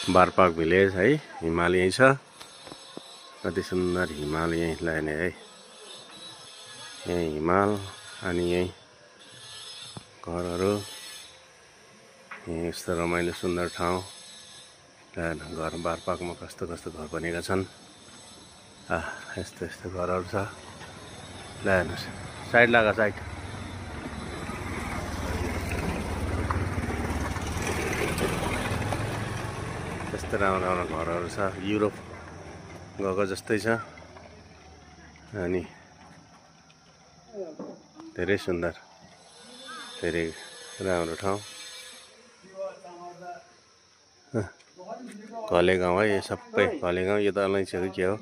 बारपाक village है, हिमाल यही छ। कति सुन्दर हिमाल यही लाग्ने है। यही हिमाल अनि यही घरहरू। यस्तो रमाइलो सुन्दर ठाउँ। घर बारपाकमा कस्तो कस्तो घर बनेका छन्। यस्तो यस्तो घरहरू छ। ल हेर्नुहोस्, साइड लागा साइड। यस्तो राम्रो राम्रो घरहरू छ। युरोप गएको जस्तै छ। अनि धेरै सुन्दर, धेरै राम्रो ठाउँ। घले गाउँ है, यो सबै घले गाउँ। यो त अलैँचीहरू के हो,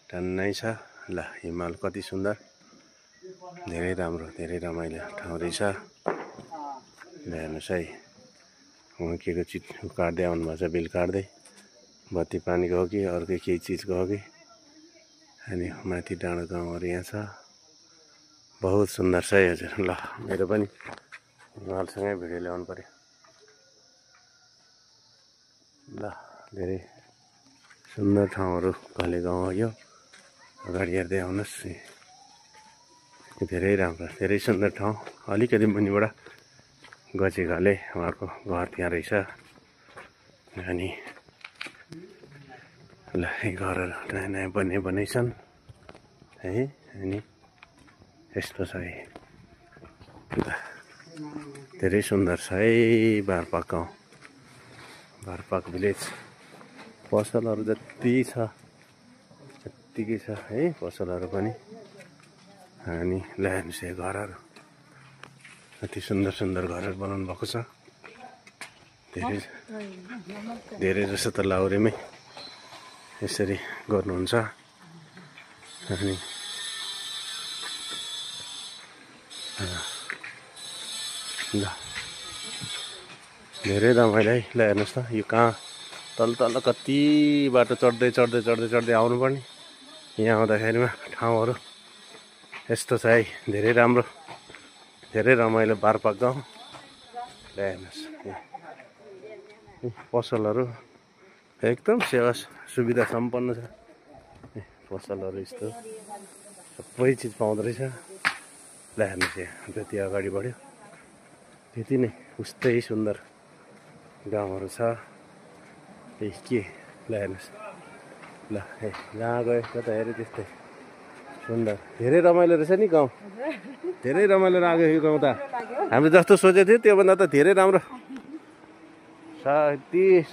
टन्नै छ। ल हिमाल कति सुन्दर, धेरै राम्रो, धेरै रमाइलो ठाउँ रहेछ। ल हेर्नुहोस् है, वहाँ के को चिज काट्दै आउनुभएको छ, बिल काट्दै। बत्ती पानीको हो कि अर्कै केही चिजको हो कि। अनि माथि डाँडो गाउँहरू यहाँ छ। बहुत सुन्दर छ है हजुर। ल मेरो पनि हिमालसँगै भिडियो ल्याउनु पर्यो। ल धेरै सुन्दर ठाउँहरू घले गाउँ हो यो। अगाडि हेर्दै आउनुहोस्, धेरै राम्रो, धेरै सुन्दर ठाउँ। अलिकति मुनिबाट गची घले उहाँको घर त्यहाँ रहेछ। अनि ल घरहरू नयाँ नयाँ बनेछन् है। अनि यस्तो छ है। धेरै सुन्दर छ है बारपाक गाउँ, बारपाक भिलेज। पसलहरू जति छ त्यत्तिकै छ है, पसलहरू पनि। अनि ल हेर्नुहोस् यो घरहरू, कति सुन्दर सुन्दर घरहरू बनाउनु भएको छ। धेरै जस्तो त लाहुरेमै यसरी गर्नुहुन्छ। अनि ल धेरै रमाइलो है। ल हेर्नुहोस् त, यो कहाँ तल तल कति बाटो चढ्दै चढ्दै चढ्दै चढ्दै आउनुपर्ने। यहाँ आउँदाखेरिमा ठाउँहरू यस्तो छ है, धेरै राम्रो, धेरै रमाइलो बारपाक गाउँ। ल हेर्नुहोस्, पसलहरू एकदम सेवा सुविधा सम्पन्न छ। पसलहरू यस्तो सबै चिज पाउँदो रहेछ। ल हेर्नुहोस्, यहाँ जति अगाडि बढ्यो त्यति नै उस्तै सुन्दर गाउँहरू छ। के ल हेर्नुहोस्, ल जहाँ गयो कता हेऱ्यो त्यस्तै सुन्दर, धेरै रमाइलो रहेछ नि गाउँ। धेरै रमाइलो लाग्यो यो गाउँ त। हामीले जस्तो सोचेको थियो त्योभन्दा त धेरै राम्रो छ। यति